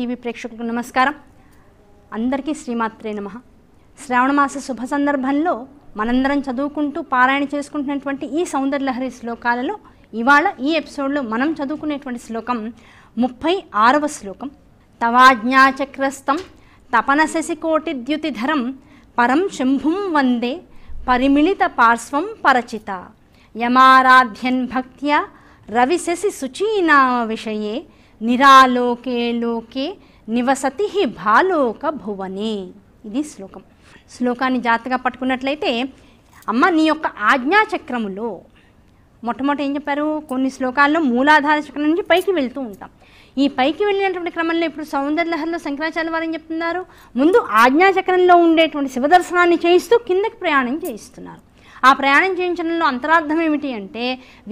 TV ప్రేక్షకులకు నమస్కారం. అందరికీ శ్రీమాత్రే నమః. శ్రావణమాస శుభ సందర్భంలో మనందరం చదువుకుంటూ పారాయణ చేసుకుంటున్నటువంటి ఈ సౌందర్యలహరి శ్లోకాలలో ఇవాళ ఈ ఎపిసోడ్లో మనం చదువుకునేటువంటి శ్లోకం 36వ శ్లోకం. తవాజ్ఞాచక్రస్థం తపనశశికోటిద్యుతిధరం పరం శంభుం వందే పరిమిళిత పార్శ్వం పరచిత యమారాధ్యన్ భక్త్యా రవిశశి శుచీనామ విషయే నిరాలోకే లోకే నివసతి భాలోక భువనే. ఇది శ్లోకం. శ్లోకాన్ని జాగ్రత్తగా పట్టుకున్నట్లయితే, అమ్మ నీ యొక్క ఆజ్ఞాచక్రములో మొట్టమొదటి ఏం చెప్పారు, కొన్ని శ్లోకాల్లో మూలాధార చక్రం నుంచి పైకి వెళ్తూ ఉంటాం. ఈ పైకి వెళ్ళినటువంటి క్రమంలో ఇప్పుడు సౌందర్యలహరిలో శంకరాచార్య వారు ఏం చెప్తున్నారు, ముందు ఆజ్ఞాచక్రంలో ఉండేటువంటి శివదర్శనాన్ని చేయిస్తూ కిందకి ప్రయాణం చేయిస్తున్నారు. ఆ ప్రయాణం చేయించడంలో అంతరార్థం ఏమిటి అంటే,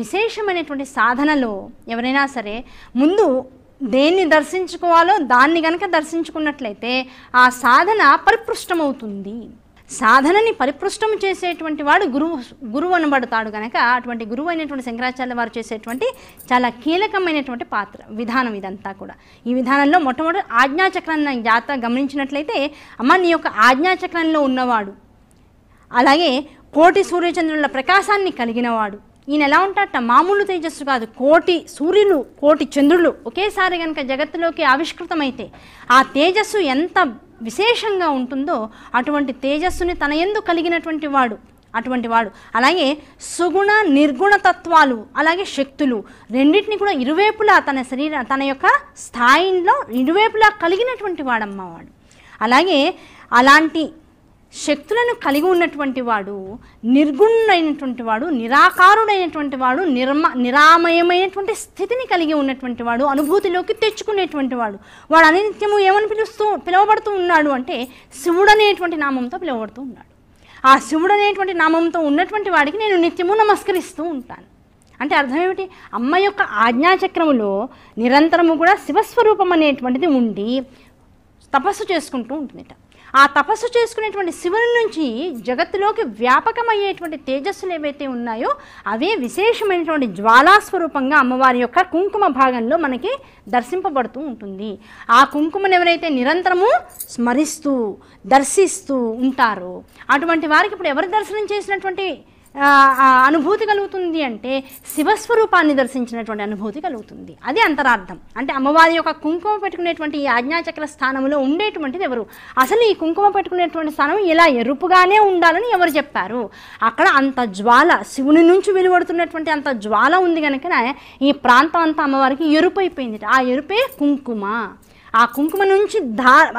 విశేషమైనటువంటి సాధనలో ఎవరైనా సరే ముందు దేన్ని దర్శించుకోవాలో దాన్ని కనుక దర్శించుకున్నట్లయితే ఆ సాధన పరిపృష్టమవుతుంది. సాధనని పరిపృష్టం చేసేటువంటి వాడు గురువు అనబడతాడు కనుక, అటువంటి గురువు అయినటువంటి శంకరాచార్య వారు చేసేటువంటి చాలా కీలకమైనటువంటి విధానం ఇదంతా కూడా. ఈ విధానంలో మొట్టమొదటి ఆజ్ఞాచక్రాన్ని జాగ్రత్తగా గమనించినట్లయితే, అమ్మ నీ యొక్క ఆజ్ఞాచక్రంలో ఉన్నవాడు, అలాగే కోటి సూర్యచంద్రుల ప్రకాశాన్ని కలిగినవాడు. ఈయన ఎలా ఉంటాడట, మామూలు తేజస్సు కాదు, కోటి సూర్యులు కోటి చంద్రులు ఒకేసారి కనుక జగత్తులోకి ఆవిష్కృతమైతే ఆ తేజస్సు ఎంత విశేషంగా ఉంటుందో అటువంటి తేజస్సుని తన యందు కలిగినటువంటి వాడు అటువంటి వాడు. అలాగే సుగుణ నిర్గుణ తత్వాలు అలాగే శక్తులు రెండింటిని కూడా ఇరువైపులా తన యొక్క స్థాయిలో ఇరువైపులా కలిగినటువంటి వాడమ్మవాడు. అలాగే అలాంటి శక్తులను కలిగి ఉన్నటువంటి వాడు, నిర్గుణుడైనటువంటి వాడు, నిరాకారుడైనటువంటి వాడు, నిరామయమైనటువంటి స్థితిని కలిగి ఉన్నటువంటి వాడు, అనుభూతిలోకి తెచ్చుకునేటువంటి వాడు. వాడు అనిత్యము ఏమని పిలువబడుతూ ఉన్నాడు అంటే శివుడు అనేటువంటి నామంతో పిలువబడుతూ ఉన్నాడు. ఆ శివుడు అనేటువంటి నామంతో ఉన్నటువంటి వాడికి నేను నిత్యము నమస్కరిస్తూ ఉంటాను. అంటే అర్థం ఏమిటి, అమ్మ యొక్క ఆజ్ఞాచక్రములో నిరంతరము కూడా శివస్వరూపం అనేటువంటిది ఉండి తపస్సు చేసుకుంటూ ఉంటుందిట. ఆ తపస్సు చేసుకునేటువంటి శివుని నుంచి జగత్తులోకి వ్యాపకమయ్యేటువంటి తేజస్సులు ఏవైతే ఉన్నాయో అవే విశేషమైనటువంటి జ్వాలాస్వరూపంగా అమ్మవారి యొక్క కుంకుమ భాగంలో మనకి దర్శింపబడుతూ ఉంటుంది. ఆ కుంకుమను ఎవరైతే నిరంతరము స్మరిస్తూ దర్శిస్తూ ఉంటారో అటువంటి వారికి ఇప్పుడు ఎవరు దర్శనం చేసినటువంటి అనుభూతి కలుగుతుంది అంటే శివస్వరూపాన్ని దర్శించినటువంటి అనుభూతి కలుగుతుంది. అది అంతరార్థం. అంటే అమ్మవారి యొక్క కుంకుమ పెట్టుకునేటువంటి ఈ ఆజ్ఞాచక్ర స్థానంలో ఉండేటువంటిది ఎవరు, అసలు ఈ కుంకుమ పెట్టుకునేటువంటి స్థానం ఇలా ఎరుపుగానే ఉండాలని ఎవరు చెప్పారు, అక్కడ అంత జ్వాల శివుని నుంచి వెలువడుతున్నటువంటి అంత జ్వాల ఉంది కనుక ఈ ప్రాంతం అంతా అమ్మవారికి ఎరుపు అయిపోయింది. ఆ ఎరుపే కుంకుమ. ఆ కుంకుమ నుంచి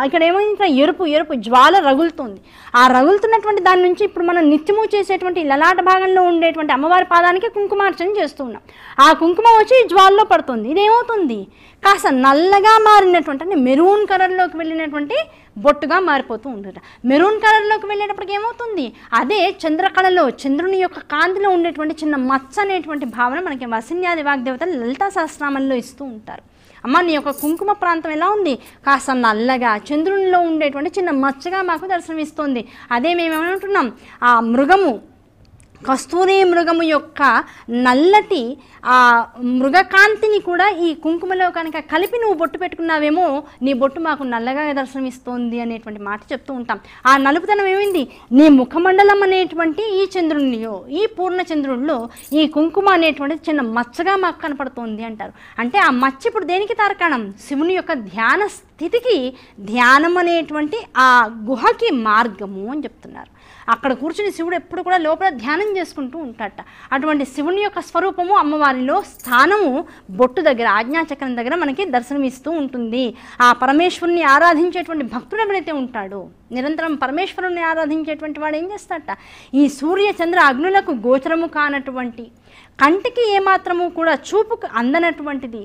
ఇక్కడ ఏమైంది, ఎరుపు జ్వాల రగులుతుంది. ఆ రగులుతున్నటువంటి దాని నుంచి ఇప్పుడు మనం నిత్యము చేసేటువంటి లలాట భాగంలో ఉండేటువంటి అమ్మవారి పాదానికి కుంకుమార్చన చేస్తూ ఉన్నాం. ఆ కుంకుమ వచ్చి జ్వాలలో పడుతుంది. ఇదేమవుతుంది, కాస్త నల్లగా మారినటువంటి అంటే మెరూన్ కలర్లోకి వెళ్ళినటువంటి బొట్టుగా మారిపోతూ ఉంటుంది. మెరూన్ కలర్లోకి వెళ్ళేటప్పటికి ఏమవుతుంది, అదే చంద్రకళలో చంద్రుని యొక్క కాంతిలో ఉండేటువంటి చిన్న మచ్చ అనేటువంటి భావన మనకి వసిన్యాది వాగ్దేవతలు లలితా సహస్రనామంలో ఇస్తూ ఉంటారు. అమ్మ నీ యొక్క కుంకుమ ప్రాంతం ఎలా ఉంది, కాస్త నల్లగా చంద్రునిలో ఉండేటువంటి చిన్న మచ్చగా మాకు దర్శనమిస్తుంది. అదే మేమేమంటున్నాం, ఆ మృగము కస్తూరి మృగము యొక్క నల్లటి ఆ మృగకాంతిని కూడా ఈ కుంకుమలో కనుక కలిపి నువ్వు బొట్టు పెట్టుకున్నావేమో నీ బొట్టు మాకు నల్లగా దర్శనమిస్తోంది అనేటువంటి మాట చెప్తూ ఉంటాం. ఆ నలుపుతనం ఏమైంది, నీ ముఖమండలం అనేటువంటి ఈ చంద్రునిలో ఈ పూర్ణచంద్రుడిలో ఈ కుంకుమ అనేటువంటి చిన్న మచ్చగా మాకు కనపడుతోంది అంటారు. అంటే ఆ మచ్చ ఇప్పుడు దేనికి తార్కాణం, శివుని యొక్క ధ్యాన స్థితికి, ధ్యానం అనేటువంటి ఆ గుహకి మార్గము అని చెప్తున్నారు. అక్కడ కూర్చుని శివుడు ఎప్పుడు కూడా లోపల ధ్యానం చేసుకుంటూ ఉంటాడట. అటువంటి శివుని యొక్క స్వరూపము అమ్మవారిలో స్థానము బొట్టు దగ్గర ఆజ్ఞాచక్రం దగ్గర మనకి దర్శనమిస్తూ ఉంటుంది. ఆ పరమేశ్వరుని ఆరాధించేటువంటి భక్తుడు ఎవరైతే ఉంటాడో, నిరంతరం పరమేశ్వరుని ఆరాధించేటువంటి వాడు ఏం చేస్తాడట, ఈ సూర్య చంద్ర అగ్నులకు గోచరము కానటువంటి, కంటికి ఏమాత్రము కూడా చూపుకు అందనటువంటిది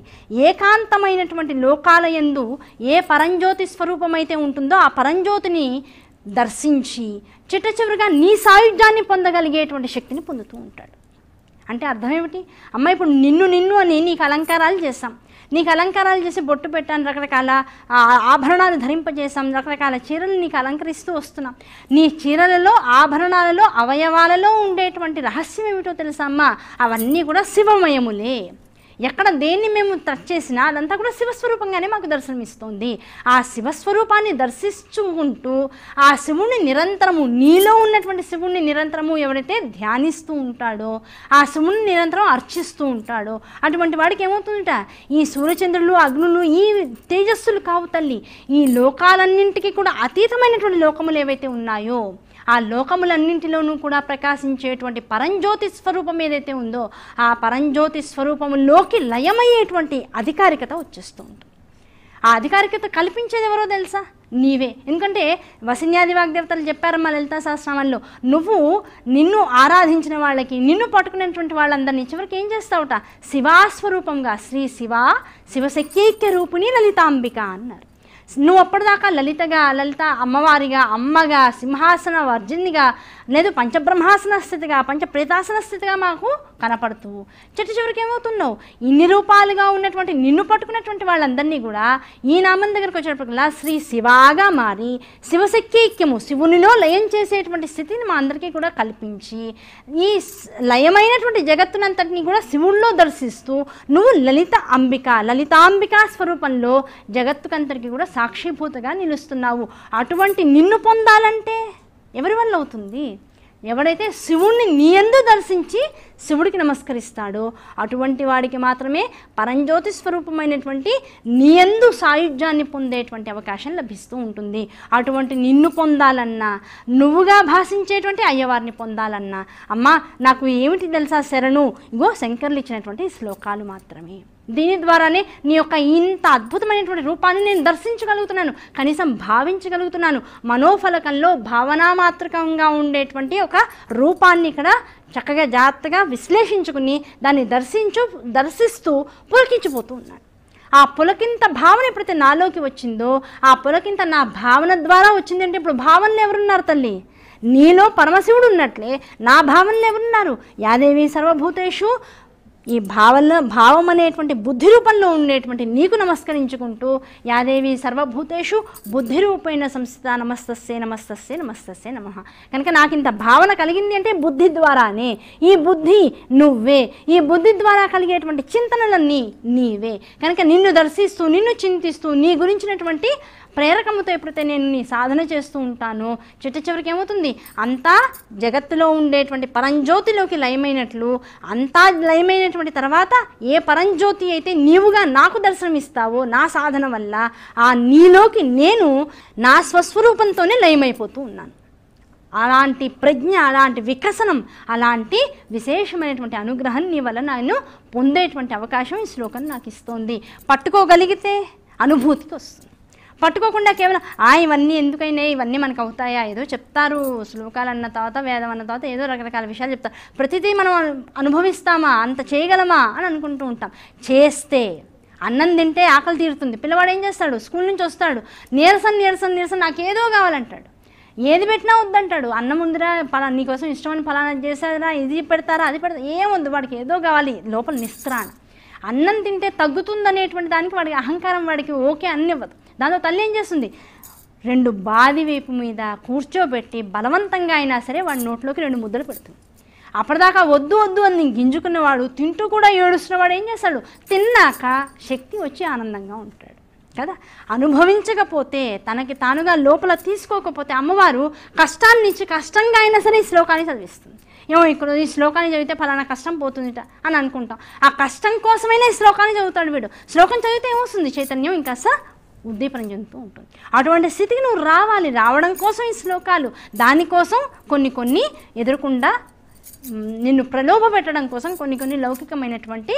ఏకాంతమైనటువంటి లోకాలయందు ఏ పరంజ్యోతి స్వరూపమైతే ఉంటుందో ఆ పరంజ్యోతిని దర్శించి చిట్ట చివరిగా నీ సాయుధ్యాన్ని పొందగలిగేటువంటి శక్తిని పొందుతూ ఉంటాడు. అంటే అర్థం ఏమిటి, అమ్మ ఇప్పుడు నిన్ను అని నీకు అలంకారాలు చేస్తాం, నీకు అలంకారాలు చేసి బొట్టు పెట్టాను, రకరకాల ఆభరణాలు ధరింపజేసాం, రకరకాల చీరలు నీకు అలంకరిస్తూ వస్తున్నాం. నీ చీరలలో ఆభరణాలలో అవయవాలలో ఉండేటువంటి రహస్యం ఏమిటో తెలుసా అమ్మా, అవన్నీ కూడా శివమయములే. ఎక్కడ దేన్ని మేము టచ్ చేసినా అదంతా కూడా శివస్వరూపంగానే మాకు దర్శనమిస్తుంది. ఆ శివస్వరూపాన్ని దర్శించుకుంటూ ఆ శివుణ్ణి నిరంతరము, నీలో ఉన్నటువంటి శివుణ్ణి నిరంతరము ఎవరైతే ధ్యానిస్తూ ఉంటాడో, ఆ శివుణ్ణి నిరంతరం అర్చిస్తూ ఉంటాడో అటువంటి వాడికి ఏమవుతుందట, ఈ సూర్యచంద్రులు, అగ్నులు, ఈ తేజస్సులు కావు తల్లి, ఈ లోకాలన్నింటికి కూడా అతీతమైనటువంటి లోకములు ఏవైతే ఉన్నాయో ఆ లోకములన్నింటిలోనూ కూడా ప్రకాశించేటువంటి పరంజ్యోతి స్వరూపం ఏదైతే ఉందో ఆ పరంజ్యోతి స్వరూపములోకి లయమయ్యేటువంటి అధికారికత వచ్చేస్తూ ఉంటుంది. ఆ అధికారికత కల్పించేది ఎవరో తెలుసా? నీవే. ఎందుకంటే వసిన్యాది వాగ్దేవతలు చెప్పారమ్మా లలితా సహస్రనామంలో, నువ్వు నిన్ను ఆరాధించిన వాళ్ళకి, నిన్ను పట్టుకునేటువంటి వాళ్ళందరినీ చివరికి ఏం చేస్తావుట, శివాస్వరూపంగా శ్రీ శివ శివశక్యైక్య రూపిణి లలితాంబిక అన్నారు. నువ్వు అప్పటిదాకా లలిత అమ్మవారిగా, అమ్మగా, సింహాసన వర్జినిగా, లేదు పంచబ్రహ్మాసన స్థితిగా, పంచప్రేతాసన స్థితిగా మాకు కనపడుతూ చివరికి ఏమవుతున్నావు, ఇన్ని రూపాలుగా ఉన్నటువంటి నిన్ను పట్టుకున్నటువంటి వాళ్ళందరినీ కూడా ఈ నామం దగ్గరకు వచ్చేటప్పటికల్లా శ్రీ శివాగా మారి శివశక్యైక్యము, శివునిలో లయం చేసేటువంటి స్థితిని మా అందరికీ కూడా కల్పించి ఈ లయమైనటువంటి జగత్తునంతటినీ కూడా శివుల్లో దర్శిస్తూ నువ్వు లలితాంబికా స్వరూపంలో జగత్తుకంతటికి కూడా సాక్షిభూతగా నిలుస్తున్నావు. అటువంటి నిన్ను పొందాలంటే ఎవరి వల్ల అవుతుంది? ఎవడైతే శివుణ్ణి నీయందు దర్శించి శివుడికి నమస్కరిస్తాడో అటువంటి వాడికి మాత్రమే పరంజ్యోతి స్వరూపమైనటువంటి నీయందు సాయుధ్యాన్ని పొందేటువంటి అవకాశం లభిస్తూ ఉంటుంది. అటువంటి నిన్ను పొందాలన్నా, నువ్వుగా భాషించేటువంటి అయ్యవారిని పొందాలన్నా, అమ్మా నాకు ఏమిటి తెలుసా శరణు, ఇగో శంకర్లు ఇచ్చినటువంటి శ్లోకాలు మాత్రమే. దీని ద్వారానే నీ యొక్క ఇంత అద్భుతమైనటువంటి రూపాన్ని నేను దర్శించగలుగుతున్నాను, కనీసం భావించగలుగుతున్నాను. మనోఫలకంలో భావనామాత్రకంగా ఉండేటువంటి ఒక రూపాన్ని ఇక్కడ చక్కగా జాగ్రత్తగా విశ్లేషించుకుని దాన్ని దర్శిస్తూ పులకించిపోతూ ఉన్నాడు. ఆ పులకింత భావన ఎప్పుడైతే నాలోకి వచ్చిందో, ఆ పులకింత నా భావన ద్వారా వచ్చింది. అంటే ఇప్పుడు భావనలు ఎవరున్నారు తల్లి? నీలో పరమశివుడు ఉన్నట్లే నా భావనలు ఎవరున్నారు? యాదేవి సర్వభూతేషు, ఈ భావం అనేటువంటి బుద్ధి రూపంలో ఉండేటువంటి నీకు నమస్కరించుకుంటూ యాదేవి సర్వభూతేషు బుద్ధి రూపేణ సంస్థిత నమస్తస్సే నమస్తస్సే నమస్తస్సే నమః. కనుక నాకు ఇంత భావన కలిగింది అంటే బుద్ధి ద్వారానే. ఈ బుద్ధి నువ్వే, ఈ బుద్ధి ద్వారా కలిగేటువంటి చింతనలన్నీ నీవే. కనుక నిన్ను దర్శిస్తూ, నిన్ను చింతిస్తూ, నీ గురించినటువంటి ప్రేరకముతో ఎప్పుడైతే నేను నీ సాధన చేస్తూ ఉంటానో చివరికి ఏమవుతుంది, అంతా జగత్తులో ఉండేటువంటి పరంజ్యోతిలోకి లయమైనట్లు, అంతా లయమైనటువంటి తర్వాత ఏ పరంజ్యోతి అయితే నీవుగా నాకు దర్శనమిస్తావో నా సాధన వల్ల ఆ నీలోకి నేను నా స్వస్వరూపంతోనే లయమైపోతూ ఉన్నాను. అలాంటి ప్రజ్ఞ, అలాంటి వికసనం, అలాంటి విశేషమైనటువంటి అనుగ్రహం నీ వల్ల నేను పొందేటువంటి అవకాశం ఈ శ్లోకం నాకు ఇస్తోంది. పట్టుకోగలిగితే అనుభూతికి వస్తుంది. పట్టుకోకుండా కేవలం ఇవన్నీ ఎందుకైనా, ఇవన్నీ మనకు అవుతాయా, ఏదో చెప్తారు శ్లోకాలు అన్న తర్వాత, వేదం అన్న తర్వాత ఏదో రకరకాల విషయాలు చెప్తారు. ప్రతిదీ మనం అనుభవిస్తామా, అంత చేయగలమా అని అనుకుంటూ ఉంటాం. చేస్తే అన్నం తింటే ఆకలి తీరుతుంది. పిల్లవాడు ఏం చేస్తాడు, స్కూల్ నుంచి వస్తాడు, నీరసం నాకేదో కావాలంటాడు. ఏది పెట్టినా వద్దంటాడు. అన్నం ఉందిరా, నీకోసం ఇష్టమని ఫలానా చేశారా, ఇది పెడతారా, అది పెడతారా, ఏమొద్దు, వాడికి ఏదో కావాలి, లోపల నిస్త్రాణ. అన్నం తింటే తగ్గుతుందనేటువంటి దానికి వాడికి అహంకారం, వాడికి ఓకే అన్నివ్వదు. దాంతో తల్లి ఏం చేస్తుంది, 2 బాది వేపు మీద కూర్చోబెట్టి బలవంతంగా అయినా సరే వాడి నోట్లోకి 2 ముద్దలు పెడుతుంది. అప్పటిదాకా వద్దు అని గింజుకున్నవాడు, తింటూ కూడా ఏడుస్తున్నవాడు ఏం చేస్తాడు, తిన్నాక శక్తి వచ్చి ఆనందంగా ఉంటాడు కదా. అనుభవించకపోతే, తనకి తానుగా లోపల తీసుకోకపోతే అమ్మవారు కష్టాన్ని ఇచ్చి కష్టంగా అయినా సరే ఈ శ్లోకాన్ని చదివిస్తుంది. ఏమో ఇక్కడ ఈ శ్లోకాన్ని చదివితే ఫలానా కష్టం పోతుందిట అని అనుకుంటాం. ఆ కష్టం కోసమైనా ఈ శ్లోకాన్ని చదువుతాడు వీడు. శ్లోకం చదివితే ఏమొస్తుంది, చైతన్యం ఇంకాస్త ఉద్దీపనం చెందుతూ ఉంటుంది. అటువంటి స్థితికి నువ్వు రావాలి. రావడం కోసం ఈ శ్లోకాలు, దానికోసం కొన్ని ఎదురకుండా నిన్ను ప్రలోభ పెట్టడం కోసం కొన్ని లౌకికమైనటువంటి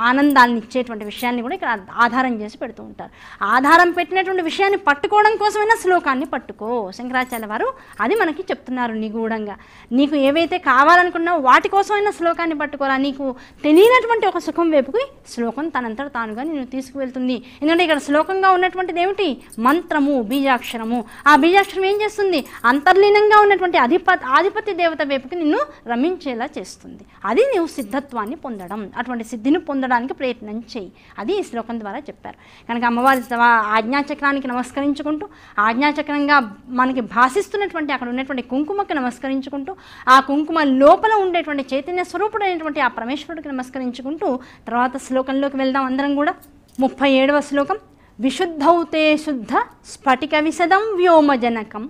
ఆనందాన్ని ఇచ్చేటువంటి విషయాన్ని కూడా ఇక్కడ ఆధారం చేసి పెడుతూ ఉంటారు. ఆధారం పెట్టినటువంటి విషయాన్ని పట్టుకోవడం కోసమైనా శ్లోకాన్ని పట్టుకో. శంకరాచార్య వారు అది మనకి చెప్తున్నారు నిగూఢంగా. నీకు ఏవైతే కావాలనుకున్నావో వాటి కోసమైనా శ్లోకాన్ని పట్టుకోరా. నీకు తెలియనటువంటి ఒక సుఖం వైపుకి శ్లోకం తనంతట తానుగా నిన్ను తీసుకువెళ్తుంది. ఎందుకంటే ఇక్కడ శ్లోకంగా ఉన్నటువంటిది ఏమిటి, మంత్రము, బీజాక్షరము. ఆ బీజాక్షరం ఏం చేస్తుంది, అంతర్లీనంగా ఉన్నటువంటి ఆధిపత్య దేవత వైపుకి నిన్ను రమించేలా చేస్తుంది. అది నువ్వు సిద్ధత్వాన్ని పొందడం, అటువంటి సిద్ధిని పొందడానికి ప్రయత్నం చేయి. అది ఈ శ్లోకం ద్వారా చెప్పారు. కనుక అమ్మవారి ఆజ్ఞాచక్రానికి నమస్కరించుకుంటూ, ఆజ్ఞాచక్రంగా మనకి భాషిస్తున్నటువంటి అక్కడ ఉన్నటువంటి కుంకుమకి నమస్కరించుకుంటూ, ఆ కుంకుమ లోపల ఉండేటువంటి చైతన్య స్వరూపుడైనటువంటి ఆ పరమేశ్వరుడికి నమస్కరించుకుంటూ తర్వాత శ్లోకంలోకి వెళ్దాం అందరం కూడా. 37వ శ్లోకం. విశుద్ధౌతే శుద్ధ స్ఫటిక విశదం వ్యోమజనకం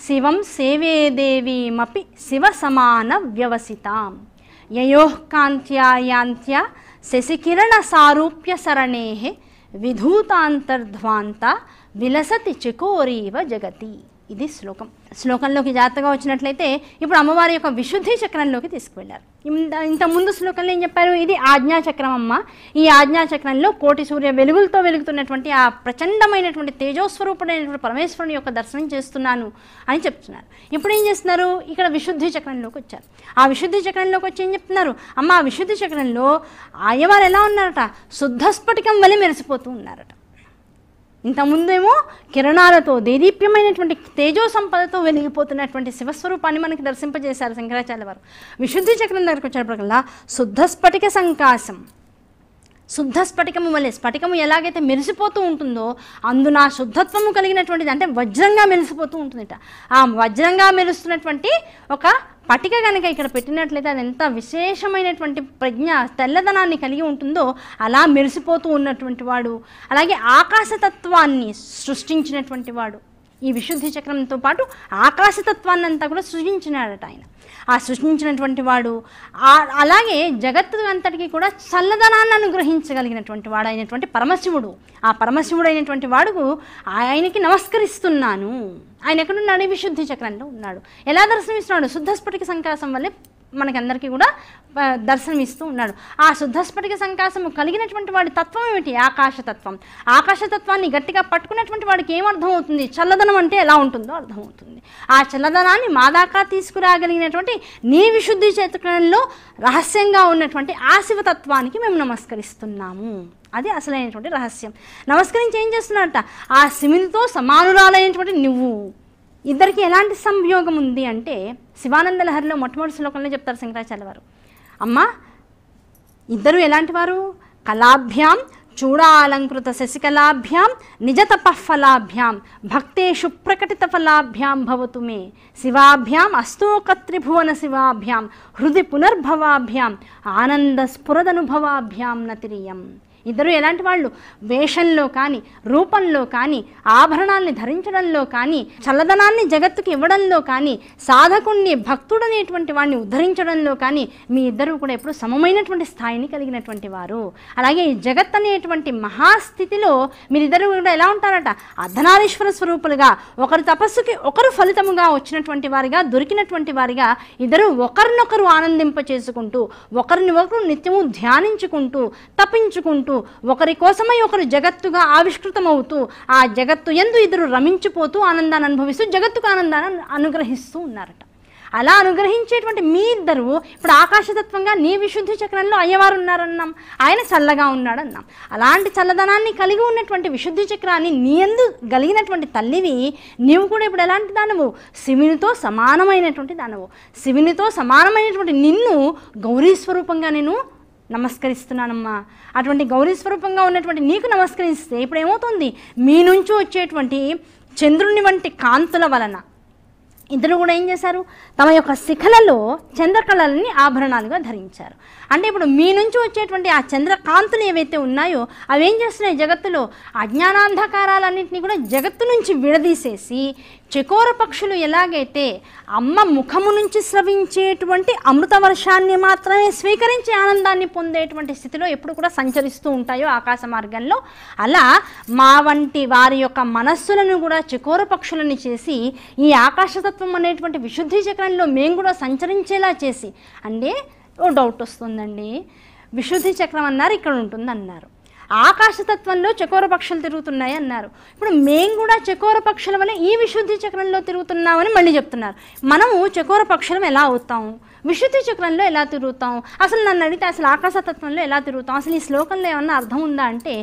శివం సేవే దేవీమపి శివ సమాన వ్యవసితాం యయోః కాంత్యా యాంత్యా శశికిరణ సారూప్య సరణేః విధూతాంతర్ధ్వాంత విలసతి చకోరీవ జగతి. ఇది శ్లోకంలోకి జాగ్రత్తగా వచ్చినట్లయితే ఇప్పుడు అమ్మవారి యొక్క విశుద్ధి చక్రంలోకి తీసుకువెళ్ళారు. ఇంత ముందు శ్లోకంలో ఏం చెప్పారు? ఇది ఆజ్ఞాచక్రం అమ్మ. ఈ ఆజ్ఞాచక్రంలో కోటి సూర్య వెలుగులతో వెలుగుతున్నటువంటి ఆ ప్రచండమైనటువంటి తేజోస్వరూపుడైనటువంటి పరమేశ్వరుని యొక్క దర్శనం చేస్తున్నాను అని చెప్తున్నారు. ఇప్పుడు ఏం చేస్తున్నారు? ఇక్కడ విశుద్ధి చక్రంలోకి వచ్చారు. ఆ విశుద్ధి చక్రంలోకి వచ్చి ఏం చెప్తున్నారు? అమ్మ ఆ విశుద్ధి చక్రంలో అయ్యవారు ఎలా ఉన్నారట? శుద్ధ స్ఫటికం వలె మెరిసిపోతూ ఉన్నారట. ఇంతకుముందేమో కిరణాలతో దేదీప్యమైనటువంటి తేజో సంపదతో వెలిగిపోతున్నటువంటి శివస్వరూపాన్ని మనకి దర్శింపజేశారు శంకరాచార్య వారు. విశుద్ధి చక్రం దగ్గరకు వచ్చేటప్పటికల్లా శుద్ధ స్ఫటిక సంకాశం, శుద్ధ స్ఫటికము వలె, స్ఫటికము ఎలాగైతే మెరిసిపోతూ ఉంటుందో అందున శుద్ధత్వము కలిగినటువంటిది, అంటే వజ్రంగా మెరిసిపోతూ ఉంటుందిట. ఆ వజ్రంగా మెరుస్తున్నటువంటి ఒక పటిక కనుక ఇక్కడ పెట్టినట్లయితే అది ఎంత విశేషమైనటువంటి ప్రజ్ఞ తెల్లదనాన్ని కలిగి ఉంటుందో అలా మెరిసిపోతూ ఉన్నటువంటి వాడు. అలాగే ఆకాశతత్వాన్ని సృష్టించినటువంటి వాడు. ఈ విశుద్ధి చక్రంతో పాటు ఆకాశతత్వాన్ని అంతా కూడా సృష్టించినాడట ఆయన. ఆ సృష్టించినటువంటి వాడు అలాగే జగత్తు అంతటికి కూడా చల్లదనాన్ని అనుగ్రహించగలిగినటువంటి వాడు అయినటువంటి పరమశివుడు. ఆ పరమశివుడు అయినటువంటి వాడుకు ఆయనకి నమస్కరిస్తున్నాను. ఆయన ఎక్కడున్నాడు? విశుద్ధి చక్రంలో ఉన్నాడు. ఎలా దర్శనమిస్తున్నాడు? శుద్ధ స్ఫటిక సంకాశం వల్లే మనకందరికీ కూడా దర్శనమిస్తూ ఉన్నాడు. ఆ శుద్ధ స్ఫటిక సంకాశము కలిగినటువంటి వాడి తత్వం ఏమిటి? ఆకాశతత్వం. ఆకాశతత్వాన్ని గట్టిగా పట్టుకున్నటువంటి వాడికి ఏమర్థం అవుతుంది? చల్లదనం అంటే ఎలా ఉంటుందో అర్థమవుతుంది. ఆ చల్లదనాన్ని మా దాకా తీసుకురాగలిగినటువంటి నీ విశుద్ధి చక్రంలో రహస్యంగా ఉన్నటువంటి ఆ శివతత్వానికి మేము నమస్కరిస్తున్నాము. అది అసలైనటువంటి రహస్యం. నమస్కరించి ఏం చేస్తున్నారట? ఆ శివునితో సమానురాలైనటువంటి నువ్వు. ఇద్దరికి ఎలాంటి సంయోగం ఉంది అంటే శివానంద లహరిలో మొట్టమొదటి శ్లోకంలో చెప్తారు శంకరాచార్య వారు. అమ్మ ఇద్దరు ఎలాంటి వారు? కళాభ్యాం చూడాలంకృత శశికళాభ్యాం నిజతపఫలాభ్యాం భక్తేషు ప్రకటిత ఫలాభ్యాం భవతు మే శివాభ్యాం అస్తోకత్రిభువన శివాభ్యాం హృది పునర్భవాభ్యాం ఆనంద స్ఫురదనుభవాభ్యాం నతిరియం. ఇద్దరు ఎలాంటి వాళ్ళు? వేషంలో కానీ, రూపంలో కానీ, ఆభరణాల్ని ధరించడంలో కానీ, చల్లదనాన్ని జగత్తుకి ఇవ్వడంలో కానీ, సాధకుణ్ణి భక్తుడనేటువంటి వాడిని ఉద్ధరించడంలో కానీ మీ ఇద్దరు కూడా ఎప్పుడు సమమైనటువంటి స్థాయిని కలిగినటువంటి వారు. అలాగే ఈ జగత్ అనేటువంటి మహాస్థితిలో మీరిద్దరు కూడా ఎలా ఉంటారట? అర్ధనారీశ్వర స్వరూపులుగా, ఒకరి తపస్సుకి ఒకరు ఫలితముగా వచ్చినటువంటి వారిగా, దొరికినటువంటి వారిగా ఇద్దరు ఒకరినొకరు ఆనందింప చేసుకుంటూ, ఒకరిని ఒకరు నిత్యము ధ్యానించుకుంటూ, తపించుకుంటూ, ఒకరి కోసమై ఒకరు జగత్తుగా ఆవిష్కృతమవుతూ, ఆ జగత్తు యందు ఇద్దరు రమించిపోతూ ఆనందాన్ని అనుభవిస్తూ జగత్తుకు ఆనందాన్ని అనుగ్రహిస్తూ ఉన్నారట. అలా అనుగ్రహించేటువంటి మీ ఇద్దరు ఇప్పుడు ఆకాశతత్వంగా నీ విశుద్ధి చక్రంలో అయ్యవారు ఉన్నారన్నాం, ఆయన చల్లగా ఉన్నాడన్నాం. అలాంటి చల్లదనాన్ని కలిగి ఉన్నటువంటి విశుద్ధి చక్రాన్ని నీ యందు కలిగినటువంటి తల్లివి నీవు కూడా ఇప్పుడు ఎలాంటి దానవు? శివునితో సమానమైనటువంటి దానవు. శివునితో సమానమైనటువంటి నిన్ను గౌరీ స్వరూపంగా నేను నమస్కరిస్తున్నానమ్మా. అటువంటి గౌరీ స్వరూపంగా ఉన్నటువంటి నీకు నమస్కరిస్తే ఇప్పుడు ఏమవుతుంది? మీ నుంచి వచ్చేటువంటి చంద్రుని వంటి కాంతుల వలన ఇద్దరు కూడా ఏం చేశారు? తమ యొక్క శిఖలలో చంద్రకళలని ఆభరణాలుగా ధరించారు. అంటే ఇప్పుడు మీ నుంచి వచ్చేటువంటి ఆ చంద్రకాంతులు ఏవైతే ఉన్నాయో అవి ఏం చేస్తున్నాయి? జగత్తులో అజ్ఞానాంధకారాలన్నింటినీ కూడా జగత్తు నుంచి విడదీసేసి, చకోర పక్షులు ఎలాగైతే అమ్మ ముఖము నుంచి స్రవించేటువంటి అమృత వర్షాన్ని మాత్రమే స్వీకరించి ఆనందాన్ని పొందేటువంటి స్థితిలో ఎప్పుడు కూడా సంచరిస్తూ ఉంటాయో ఆకాశ మార్గంలో, అలా మా వంటి వారి యొక్క మనస్సులను కూడా చకోర పక్షులని చేసి ఈ ఆకాశతత్వం అనేటువంటి విశుద్ధి చక్రంలో మేము కూడా సంచరించేలా చేసి. అంటే ఓ డౌట్ వస్తుందండి, విశుద్ధి చక్రం అన్నారు, ఇక్కడ ఉంటుంది అన్నారు. ఆకాశతత్వంలో చకోర పక్షులు తిరుగుతున్నాయి అన్నారు. ఇప్పుడు మేము కూడా చకోర పక్షుల వల్ల ఈ విశుద్ధి చక్రంలో తిరుగుతున్నామని మళ్ళీ చెప్తున్నారు. మనము చకోర పక్షులం ఎలా అవుతాము, విశుద్ధి చక్రంలో ఎలా తిరుగుతాం, అసలు నన్ను అడిగితే అసలు ఆకాశతత్వంలో ఎలా తిరుగుతాం, అసలు ఈ శ్లోకంలో ఏమన్నా అర్థం ఉందా అంటే,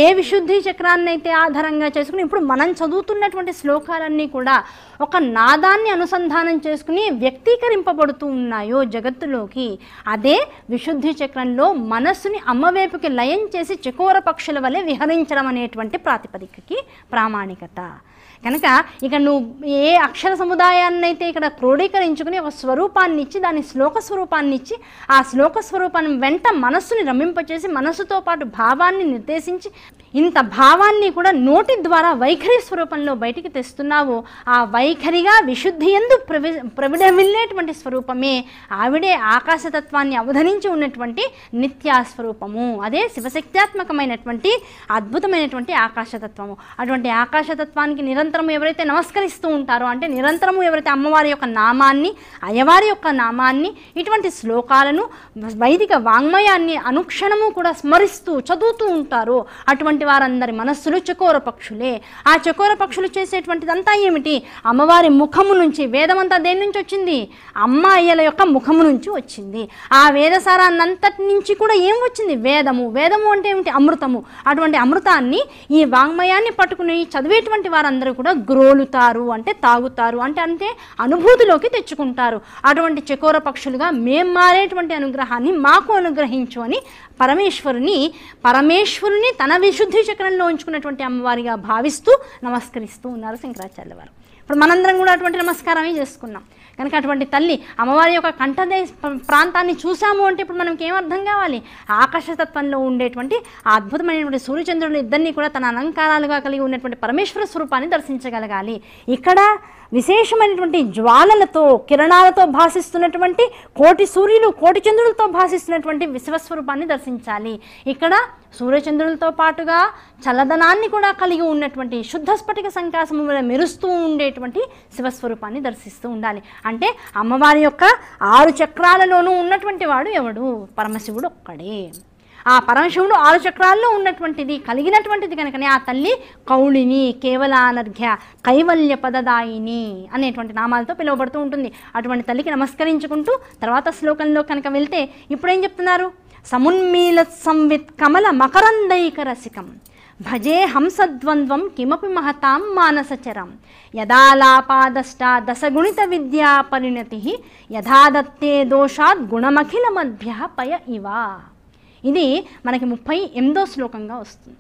ఏ విశుద్ధి చక్రాన్ని అయితే ఆధారంగా చేసుకుని ఇప్పుడు మనం చదువుతున్నటువంటి శ్లోకాలన్నీ కూడా ఒక నాదాన్ని అనుసంధానం చేసుకుని వ్యక్తీకరింపబడుతూ ఉన్నాయో జగత్తులోకి, అదే విశుద్ధి చక్రంలో మనస్సుని అమ్మవైపుకి లయం చేసి చకోర పక్షుల వలె విహరించడం అనేటువంటి ప్రాతిపదికకి ప్రామాణికత. కనుక ఇక నువ్వు ఏ అక్షర సముదాయాన్ని అయితే ఇక్కడ క్రోడీకరించుకుని ఒక స్వరూపాన్ని ఇచ్చి దాని శ్లోక స్వరూపాన్ని ఇచ్చి ఆ శ్లోక స్వరూపాన్ని వెంట మనస్సుని రమింపచేసి మనస్సుతో పాటు భావాన్ని నిర్దేశించి ఇంత భావాన్ని కూడా నోటి ద్వారా వైఖరి స్వరూపంలో బయటికి తెస్తున్నావో ఆ వైఖరిగా విశుద్ధి యందు ప్రవిడమిల్లేటువంటి స్వరూపమే ఆవిడే ఆకాశతత్వాన్ని అవధరించి ఉన్నటువంటి నిత్యాస్వరూపము. అదే శివశక్త్యాత్మకమైనటువంటి అద్భుతమైనటువంటి ఆకాశతత్వము. అటువంటి ఆకాశతత్వానికి నిరంతరం ఎవరైతే నమస్కరిస్తూ ఉంటారో, అంటే నిరంతరము ఎవరైతే అమ్మవారి యొక్క నామాన్ని, అయ్యవారి యొక్క నామాన్ని, ఇటువంటి శ్లోకాలను, వైదిక వాంగ్మయాన్ని అనుక్షణము కూడా స్మరిస్తూ చదువుతూ ఉంటారో అటువంటి వారందరి మనస్సులు చకోర పక్షులే. ఆ చకోర పక్షులు చేసేటువంటిదంతా ఏమిటి? అమ్మవారి ముఖము నుంచి. వేదమంతా దేని నుంచి వచ్చింది? అమ్మ అయ్యల యొక్క ముఖము నుంచి వచ్చింది. ఆ వేదసారాన్నంతటి నుంచి కూడా ఏం వచ్చింది? వేదము. వేదము అంటే ఏమిటి? అమృతము. అటువంటి అమృతాన్ని, ఈ వాంగ్మయాన్ని పట్టుకుని చదివేటువంటి వారందరూ కూడా గ్రోలుతారు, అంటే తాగుతారు, అంటే అనుభూతిలోకి తెచ్చుకుంటారు. అటువంటి చకోర పక్షులుగా మేం మారేటువంటి అనుగ్రహాన్ని మాకు అనుగ్రహించు అని పరమేశ్వరుని తన విశుద్ధి చక్రంలో ఉంచుకున్నటువంటి అమ్మవారిగా భావిస్తూ నమస్కరిస్తూ ఉన్నారు శంకరాచార్యుల వారు. ఇప్పుడు మనందరం కూడా అటువంటి నమస్కారమే చేసుకున్నాం. కనుక అటువంటి తల్లి అమ్మవారి యొక్క కంఠదే ప్రాంతాన్ని చూసాము అంటే ఇప్పుడు మనకి ఏమర్థం కావాలి? ఆకాశతత్వంలో ఉండేటువంటి ఆ అద్భుతమైనటువంటి సూర్యచంద్రులు ఇద్దరినీ కూడా తన అలంకారాలుగా కలిగి ఉన్నటువంటి పరమేశ్వర స్వరూపాన్ని దర్శించగలగాలి. ఇక్కడ విశేషమైనటువంటి జ్వాలలతో, కిరణాలతో భాసిస్తున్నటువంటి కోటి సూర్యులు, కోటి చంద్రులతో భాసిస్తున్నటువంటి విశ్వస్వరూపాన్ని దర్శించాలి. ఇక్కడ సూర్యచంద్రులతో పాటుగా చల్లదనాన్ని కూడా కలిగి ఉన్నటువంటి శుద్ధ స్ఫటిక సంకాసము మెరుస్తూ ఉండేటువంటి శివస్వరూపాన్ని దర్శిస్తూ ఉండాలి. అంటే అమ్మవారి యొక్క 6 చక్రాలలోనూ ఉన్నటువంటి వాడు ఎవడు? పరమశివుడు ఒక్కడే. ఆ పరమశివుడు 6 చక్రాల్లో ఉన్నటువంటిది, కలిగినటువంటిది కనుకనే ఆ తల్లి కౌళిని, కేవలానర్ఘ్య, కైవల్య పదదాయిని అనేటువంటి నామాలతో పిలువబడుతూ ఉంటుంది. అటువంటి తల్లికి నమస్కరించుకుంటూ తర్వాత శ్లోకంలో కనుక వెళ్తే ఇప్పుడేం చెప్తున్నారు? సమున్మీల సంవిత్ కమల మకరందైక రసికం భజే హంసద్వంద్వం కిమపి మహతాం మానసచరం యదాలాపాదష్టా దశగుణిత విద్యా పరిణతి యథాదత్తే దోషాద్ గుణమఖిల మధ్య పయ ఇవా. ఇది మనకి 38వ శ్లోకంగా వస్తుంది.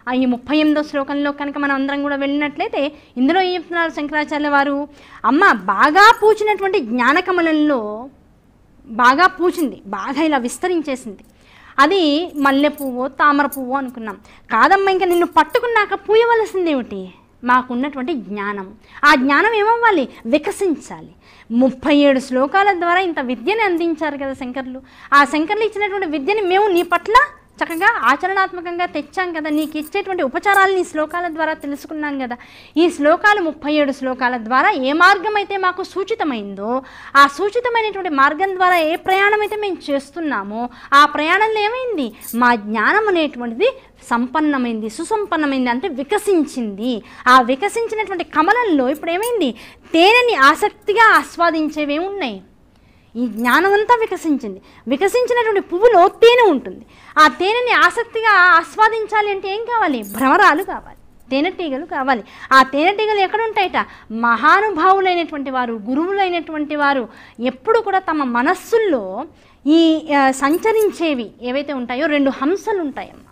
ఈ 38వ శ్లోకంలో కనుక మనం అందరం కూడా వెళ్ళినట్లయితే ఇందులో ఏం చెప్తున్నారు శంకరాచార్యుల వారు? అమ్మ బాగా పూచినటువంటి జ్ఞానకమలంలో బాగా పూచింది, బాగా ఇలా విస్తరించేసింది. అది మల్లె పువ్వు, తామర పువ్వు అనుకున్నాం. కాదమ్మా, ఇంకా నిన్ను పట్టుకున్నాక పూయవలసిందేమిటి? మాకున్నటువంటి జ్ఞానం. ఆ జ్ఞానం ఏమవ్వాలి? వికసించాలి. 37 శ్లోకాల ద్వారా ఇంత విద్యని అందించారు కదా శంకర్లు. ఆ శంకర్లు ఇచ్చినటువంటి విద్యని మేము నీ పట్ల చక్కగా ఆచరణాత్మకంగా తెచ్చాం కదా. నీకు ఇచ్చేటువంటి ఉపచారాలను ఈ శ్లోకాల ద్వారా తెలుసుకున్నాం కదా. ఈ శ్లోకాలు 37 శ్లోకాల ద్వారా ఏ మార్గం అయితే మాకు సూచితమైందో, ఆ సూచితమైనటువంటి మార్గం ద్వారా ఏ ప్రయాణం అయితే మేము చేస్తున్నామో ఆ ప్రయాణంలో ఏమైంది? మా జ్ఞానం అనేటువంటిది సంపన్నమైంది, సుసంపన్నమైంది, అంటే వికసించింది. ఆ వికసించినటువంటి కమలంలో ఇప్పుడు ఏమైంది? తేనెని ఆసక్తిగా ఆస్వాదించేవి ఉన్నాయి. ఈ జ్ఞానం అంతా వికసించింది. వికసించినటువంటి పువ్వులో తేనె ఉంటుంది. ఆ తేనెని ఆసక్తిగా ఆస్వాదించాలి అంటే ఏం కావాలి? భ్రమరాలు కావాలి, తేనెటీగలు కావాలి. ఆ తేనెటీగలు ఎక్కడుంటాయట? మహానుభావులైనటువంటి వారు, గురువులైనటువంటి వారు ఎప్పుడు కూడా తమ మనస్సుల్లో ఈ సంచరించేవి ఏవైతే ఉంటాయో 2 హంసలు ఉంటాయమ్మా.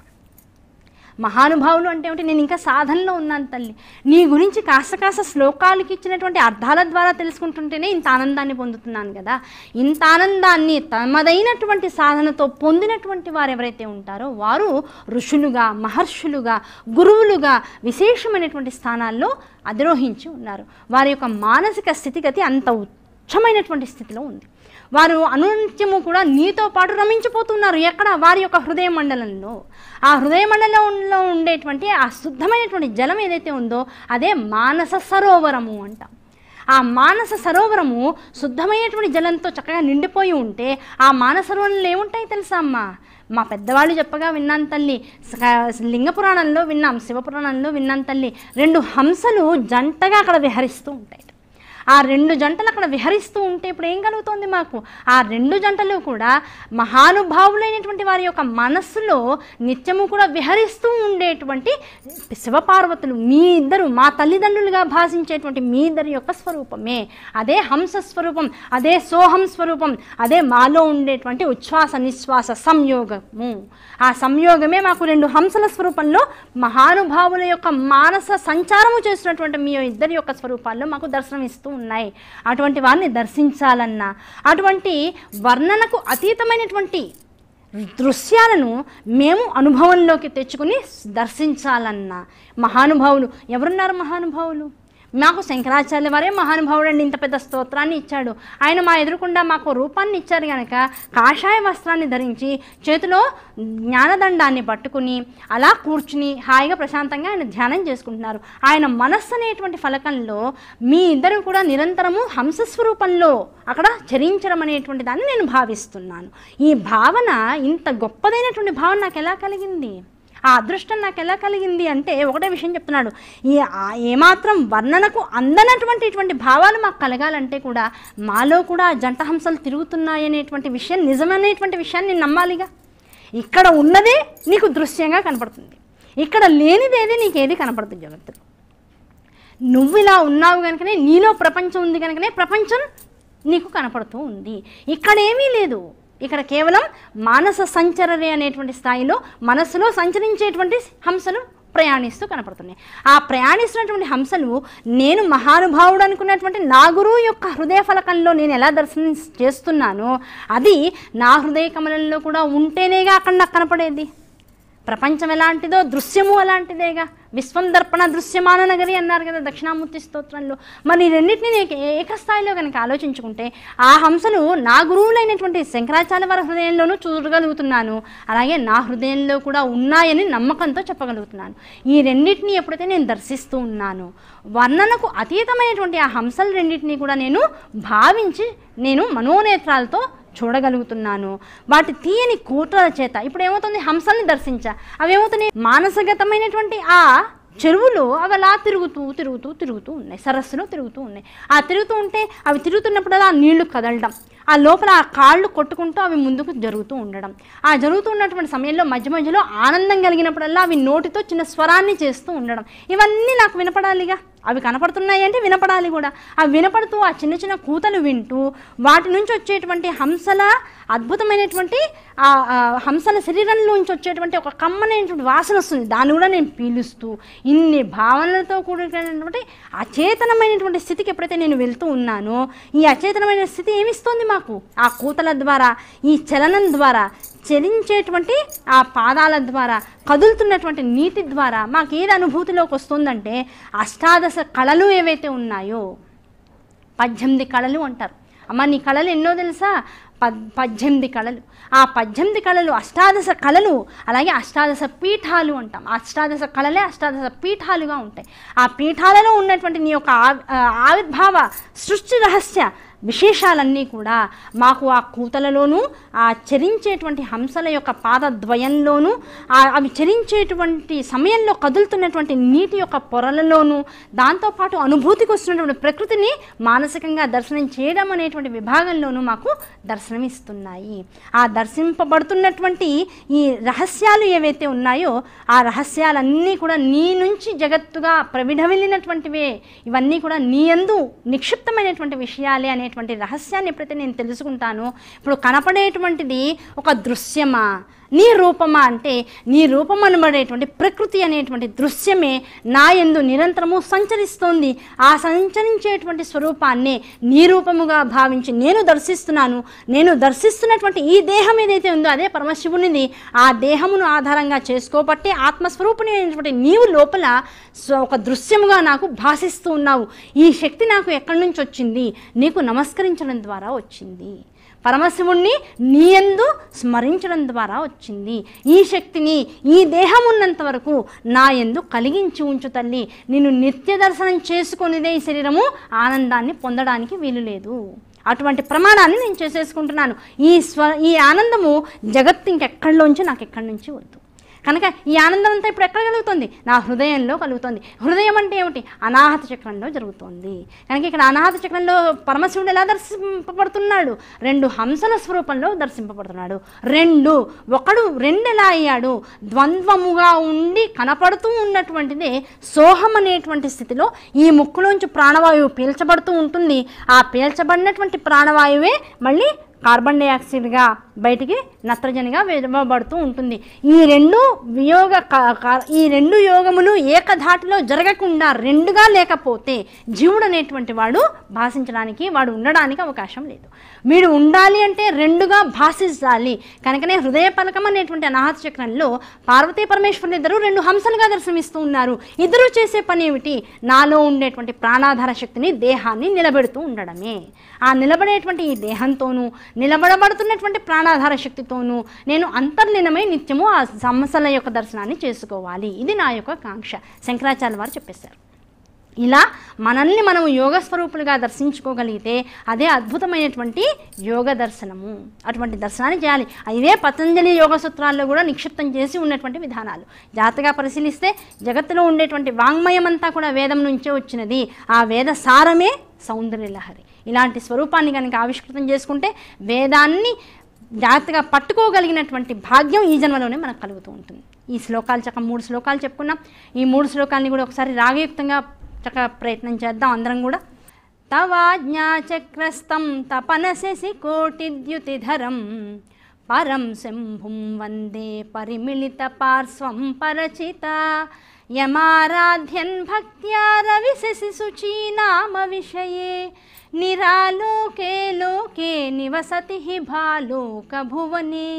మహానుభావులు అంటే ఏమిటి? నేను ఇంకా సాధనలో ఉన్నాను తల్లి, నీ గురించి కాస్త శ్లోకాలకి ఇచ్చినటువంటి అర్థాల ద్వారా తెలుసుకుంటుంటేనే ఇంత ఆనందాన్ని పొందుతున్నాను కదా. ఇంత ఆనందాన్ని తమదైనటువంటి సాధనతో పొందినటువంటి వారు ఎవరైతే ఉంటారో వారు ఋషులుగా, మహర్షులుగా, గురువులుగా విశేషమైనటువంటి స్థానాల్లో అధిరోహించి ఉన్నారు. వారి యొక్క మానసిక స్థితిగతి అంత ఉచ్చమైనటువంటి స్థితిలో ఉంది. వారు అనునిత్యము కూడా నీతో పాటు రమించిపోతున్నారు. ఎక్కడ? వారి యొక్క హృదయ మండలంలో. ఆ హృదయ మండలంలో ఉండేటువంటి ఆ శుద్ధమైనటువంటి జలం ఏదైతే ఉందో అదే మానస సరోవరము అంటాం. ఆ మానస సరోవరము శుద్ధమైనటువంటి జలంతో చక్కగా నిండిపోయి ఉంటే ఆ మానస సరోవరంలో ఏముంటాయి తెలుసా అమ్మా? మా పెద్దవాళ్ళు చెప్పగా విన్నాను తల్లి, లింగ పురాణంలో విన్నాం, శివపురాణంలో విన్నాను తల్లి. 2 హంసలు జంటగా అక్కడ విహరిస్తూ ఉంటాయి. ఆ 2 జంటలు అక్కడ విహరిస్తూ ఉంటే ఇప్పుడు ఏం కలుగుతోంది మాకు? ఆ 2 జంటలు కూడా మహానుభావులైనటువంటి వారి యొక్క మనస్సులో నిత్యము కూడా విహరిస్తూ ఉండేటువంటి శివపార్వతులు మీ ఇద్దరు, మా తల్లిదండ్రులుగా భాషించేటువంటి మీ ఇద్దరి యొక్క స్వరూపమే. అదే హంస స్వరూపం, అదే సోహం స్వరూపం, అదే మాలో ఉండేటువంటి ఉచ్ఛ్వాస నిశ్వాస సంయోగము. ఆ సంయోగమే మాకు 2 హంసల స్వరూపంలో మహానుభావుల యొక్క మానస సంచారము చేసినటువంటి మీ ఇద్దరి యొక్క స్వరూపాల్లో మాకు దర్శనమిస్తూ ఉన్నాయి. అటువంటి వారిని దర్శించాలన్నా, అటువంటి వర్ణనకు అతీతమైనటువంటి దృశ్యాలను మేము అనుభవంలోకి తెచ్చుకుని దర్శించాలన్నా, మహానుభావులు ఎవరున్నారు? మహానుభావులు మాకు శంకరాచార్య వారే మహానుభావుడు అండి. ఇంత పెద్ద స్తోత్రాన్ని ఇచ్చాడు ఆయన, మా ఎదురుకుండా మాకు రూపాన్ని ఇచ్చారు కనుక కాషాయ వస్త్రాన్ని ధరించి చేతిలో జ్ఞానదండాన్ని పట్టుకుని అలా కూర్చుని హాయిగా ప్రశాంతంగా ఆయన ధ్యానం చేసుకుంటున్నారు. ఆయన మనస్సు అనేటువంటి ఫలకంలో మీ ఇద్దరు కూడా నిరంతరము హంసస్వరూపంలో అక్కడ చరించడం అనేటువంటి దాన్ని నేను భావిస్తున్నాను. ఈ భావన, ఇంత గొప్పదైనటువంటి భావన నాకు ఎలా కలిగింది? ఆ అదృష్టం నాకు ఎలా కలిగింది అంటే ఒకటే విషయం చెప్తున్నాడు. ఏమాత్రం వర్ణనకు అందనటువంటి భావాలు మాకు కలగాలంటే కూడా మాలో కూడా జంట హంసలు తిరుగుతున్నాయి అనేటువంటి విషయం, నిజమనేటువంటి విషయాన్ని నేను నమ్మాలిగా. ఇక్కడ ఉన్నదే నీకు దృశ్యంగా కనపడుతుంది, ఇక్కడ లేనిదేది నీకేది కనపడుతుంది జగత్తులో. నువ్వు ఇలా ఉన్నావు కనుకనే, నీలో ప్రపంచం ఉంది కనుకనే ప్రపంచం నీకు కనపడుతూ ఉంది. ఇక్కడ ఏమీ లేదు, ఇక్కడ కేవలం మానస సంచరరే అనేటువంటి స్థాయిలో మనస్సులో సంచరించేటువంటి హంసలు ప్రయాణిస్తూ కనపడుతున్నాయి. ఆ ప్రయాణిస్తున్నటువంటి హంసలు నేను మహానుభావుడు అనుకున్నటువంటి నా గురువు యొక్క హృదయ ఫలకంలో నేను ఎలా దర్శనం చేస్తున్నానో అది నా హృదయ కమలంలో కూడా ఉంటేనేగా అక్కడ నాకు కనపడేది. ప్రపంచం ఎలాంటిదో దృశ్యము అలాంటిదేగా. విశ్వం దర్పణ దృశ్యమాన నగరి అన్నారు కదా దక్షిణామూర్తి స్తోత్రంలో. మరి రెండింటినీ ఏకస్థాయిలో కనుక ఆలోచించుకుంటే ఆ హంసలు నా గురువులైనటువంటి శంకరాచార్య వారి హృదయంలోనూ చూడగలుగుతున్నాను, అలాగే నా హృదయంలో కూడా ఉన్నాయని నమ్మకంతో చెప్పగలుగుతున్నాను. ఈ రెండింటినీ ఎప్పుడైతే నేను దర్శిస్తూ ఉన్నాను, వర్ణనకు అతీతమైనటువంటి ఆ హంసలు రెండింటినీ కూడా నేను భావించి నేను మనోనేత్రాలతో చూడగలుగుతున్నాను. వాటి తీయని కూటల చేత ఇప్పుడు ఏమవుతుంది, హంసల్ని దర్శించా, అవి ఏమవుతున్నాయి, మానసగతమైనటువంటి ఆ చెరువులో అవి అలా తిరుగుతూ తిరుగుతూ తిరుగుతూ ఉన్నాయి, సరస్సులో తిరుగుతూ ఉన్నాయి. ఆ తిరుగుతూ ఉంటే అవి తిరుగుతున్నప్పుడల్లా ఆ నీళ్లు కదలడం, ఆ లోపల ఆ కాళ్ళు కొట్టుకుంటూ అవి ముందుకు జరుగుతూ ఉండడం, ఆ జరుగుతూ ఉన్నటువంటి సమయంలో మధ్య మధ్యలో ఆనందం కలిగినప్పుడల్లా అవి నోటితో చిన్న స్వరాన్ని చేస్తూ ఉండడం, ఇవన్నీ నాకు వినపడాలిగా. అవి కనపడుతున్నాయి అంటే వినపడాలి కూడా. అవి వినపడుతూ ఆ చిన్న చిన్న కూతలు వింటూ వాటి నుంచి వచ్చేటువంటి హంసల అద్భుతమైనటువంటి ఆ హంసల శరీరంలోంచి వచ్చేటువంటి ఒక కమ్మనైనటువంటి వాసన వస్తుంది, దాన్ని కూడా నేను పీలుస్తూ ఇన్ని భావనలతో కూడినటువంటి అచేతనమైనటువంటి స్థితికి ఎప్పుడైతే నేను వెళ్తూ ఉన్నానో, ఈ అచేతనమైన స్థితి ఏమిస్తుంది మాకు? ఆ కూతల ద్వారా, ఈ చలనం ద్వారా, చలించేటువంటి ఆ పాదాల ద్వారా, కదులుతున్నటువంటి నీటి ద్వారా మాకు ఏది అనుభూతిలోకి వస్తుందంటే అష్టాదశ కళలు ఏవైతే ఉన్నాయో, 18 కళలు అంటారు. అమ్మ నీ కళలు ఎన్నో తెలుసా? 18 కళలు. ఆ 18 కళలు, అష్టాదశ కళలు, అలాగే అష్టాదశ పీఠాలు అంటాం. అష్టాదశ కళలే అష్టాదశ పీఠాలుగా ఉంటాయి. ఆ పీఠాలలో ఉన్నటువంటి నీ యొక్క ఆవిర్భావ సృష్టి రహస్య విశేషాలన్నీ కూడా మాకు ఆ కూతలలోనూ, ఆ చరించేటువంటి హంసల యొక్క పాదద్వయంలోనూ, అవి చరించేటువంటి సమయంలో కదులుతున్నటువంటి నీటి యొక్క పొరలలోనూ, దాంతోపాటు అనుభూతికి వస్తున్నటువంటి ప్రకృతిని మానసికంగా దర్శనం చేయడం అనేటువంటి విభాగంలోనూ మాకు దర్శనమిస్తున్నాయి. ఆ దర్శింపబడుతున్నటువంటి ఈ రహస్యాలు ఏవైతే ఉన్నాయో ఆ రహస్యాలన్నీ కూడా నీ నుంచి జగత్తుగా ప్రవిఢవిల్లినటువంటివే. ఇవన్నీ కూడా నీ యందు నిక్షిప్తమైనటువంటి విషయాలే అనే రహస్యాన్ని ఎప్పుడైతే నేను తెలుసుకుంటానో, ఇప్పుడు కనపడేటువంటిది ఒక దృశ్యమా, నీ రూపమా అంటే నీ రూపం అనబడేటువంటి ప్రకృతి అనేటువంటి దృశ్యమే నా యందు నిరంతరము సంచరిస్తోంది. ఆ సంచరించేటువంటి స్వరూపాన్నే నీ రూపముగా భావించి నేను దర్శిస్తున్నాను. నేను దర్శిస్తున్నటువంటి ఈ దేహం ఏదైతే ఉందో అదే పరమశివునిది. ఆ దేహమును ఆధారంగా చేసుకోబట్టి ఆత్మస్వరూపిణి అయినటువంటి నీవు లోపల ఒక దృశ్యముగా నాకు భాషిస్తూ ఉన్నావు. ఈ శక్తి నాకు ఎక్కడి నుంచి వచ్చింది? నీకు నమస్కరించడం ద్వారా వచ్చింది. పరమశివుణ్ణి నీ యందు స్మరించడం ద్వారా వచ్చింది. ఈ శక్తిని ఈ దేహం ఉన్నంత వరకు నా యందు కలిగించి ఉంచు తల్లి. నిన్ను నిత్య దర్శనం చేసుకునేదే ఈ శరీరము ఆనందాన్ని పొందడానికి వీలు లేదు. అటువంటి ప్రమాణాన్ని నేను చేసేసుకుంటున్నాను. ఈ ఆనందము జగత్తు ఇంకెక్కడిలోంచి నాకు ఎక్కడి నుంచి వద్దు. కనుక ఈ ఆనందం అంతా ఇప్పుడు ఎక్కడ కలుగుతుంది? నా హృదయంలో కలుగుతుంది. హృదయం అంటే ఏమిటి? అనాహత చక్రంలో జరుగుతుంది. కనుక ఇక్కడ అనాహత చక్రంలో పరమశివుడు ఎలా దర్శింపబడుతున్నాడు? 2 హంసల స్వరూపంలో దర్శింపబడుతున్నాడు. ఒకడు ఎలా అయ్యాడు? ద్వంద్వముగా ఉండి కనపడుతూ ఉన్నటువంటిదే సోహం అనేటువంటి స్థితిలో ఈ ముక్కులోంచి ప్రాణవాయువు పీల్చబడుతూ ఉంటుంది. ఆ పీల్చబడినటువంటి ప్రాణవాయువే మళ్ళీ కార్బన్ డైఆక్సైడ్గా బయటికి నత్రజనిగా విడవబడుతూ ఉంటుంది. ఈ రెండు యోగములు ఏకధాటిలో జరగకుండా రెండుగా లేకపోతే జీవుడు అనేటువంటి వాడు భాషించడానికి, వాడు ఉండడానికి అవకాశం లేదు. వీడు ఉండాలి అంటే రెండుగా భాషించాలి. కనుకనే హృదయ పలకం అనేటువంటి అనాహత చక్రంలో పార్వతీ పరమేశ్వరులు ఇద్దరు 2 హంసలుగా దర్శనమిస్తూ ఉన్నారు. ఇద్దరు చేసే పని ఏమిటి? నాలో ఉండేటువంటి ప్రాణాధార శక్తిని, దేహాన్ని నిలబెడుతూ ఉండడమే. ఆ నిలబడేటువంటి ఈ దేహంతోనూ, నిలబడబడుతున్నటువంటి ప్రాణాధార శక్తితోనూ నేను అంతర్లీనమై నిత్యము ఆ హంసల యొక్క దర్శనాన్ని చేసుకోవాలి. ఇది నా యొక్క కాంక్ష. శంకరాచార్య వారు చెప్పేశారు. ఇలా మనల్ని మనం యోగ స్వరూపులుగా దర్శించుకోగలిగితే అదే అద్భుతమైనటువంటి యోగ దర్శనము. అటువంటి దర్శనాన్ని చేయాలి. ఇవే పతంజలి యోగ సూత్రాల్లో కూడా నిక్షిప్తం చేసి ఉన్నటువంటి విధానాలు. జాగ్రత్తగా పరిశీలిస్తే జగత్తులో ఉండేటువంటి వాంగ్మయం అంతా కూడా వేదం నుంచే వచ్చినది. ఆ వేద సారమే సౌందర్యలహరి. ఇలాంటి స్వరూపాన్ని కనుక ఆవిష్కృతం చేసుకుంటే వేదాన్ని జాగ్రత్తగా పట్టుకోగలిగినటువంటి భాగ్యం ఈ జన్మలోనే మనకు కలుగుతూ ఉంటుంది. ఈ శ్లోకాలు 3 శ్లోకాలు చెప్పుకున్నాం. ఈ 3 శ్లోకాలని కూడా ఒకసారి రాగయుక్తంగా చక్కగా ప్రయత్నం చేద్దాం అందరం కూడా. తవాజ్ఞాచక్రస్థం తపనశశి కోటిద్యుతిధరం పరం శంభుం వందే పరిమిళిత పార్శ్వం పరచిత యమారాధ్యన్ భక్త్యా రవిశశి శుచీ నామ విషయే నిరాలోకే లోకే నివసతి హి భాలోక భువనే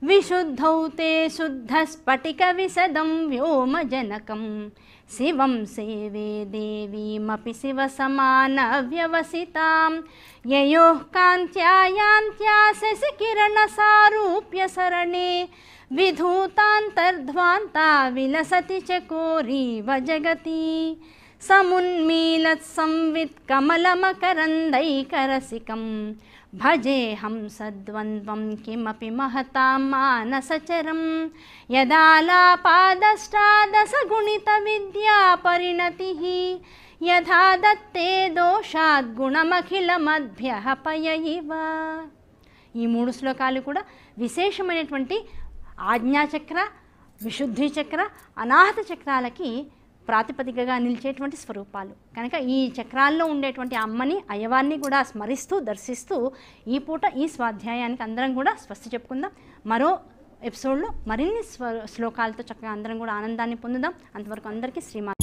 విశుద్ధౌ తే శుద్ధ స్ఫటిక విశదం వ్యోమజనకం శివం సేవే దేవీమపి శివ సమాన వ్యవసితాం యయోః కాంత్యా యాంత్యా శశి కిరణ సారూప్య సరణే విధూతాంతర్ధ్వాంతా విలసతి చకోరీవ జగతి సమున్మీలత్ సంవిత్ కమలమకరందైకరసికం భజేహం సద్వంద్వం కిమపి మహతాం మానసచరం యదాలాపాదష్టాదశ గుణిత విద్యా పరిణతిః యథా దత్తే దోషాద్ గుణమఖిలమద్భ్యః పయ ఇవ. ఈ 3 శ్లోకాలు కూడా విశేషమైనటువంటి ఆజ్ఞాచక్ర, విశుద్ధి చక్ర, అనాహత చక్రాలకి ప్రాతిపదికగా నిలిచేటువంటి స్వరూపాలు. కనుక ఈ చక్రాల్లో ఉండేటువంటి అమ్మని, అయ్యవారిని కూడా స్మరిస్తూ దర్శిస్తూ ఈ పూట ఈ స్వాధ్యాయానికి అందరం కూడా స్వస్తి చెప్పుకుందాం. మరో ఎపిసోడ్లో మరిన్ని శ్లోకాలతో చక్కగా అందరం కూడా ఆనందాన్ని పొందుదాం. అంతవరకు అందరికీ శ్రీమాన్.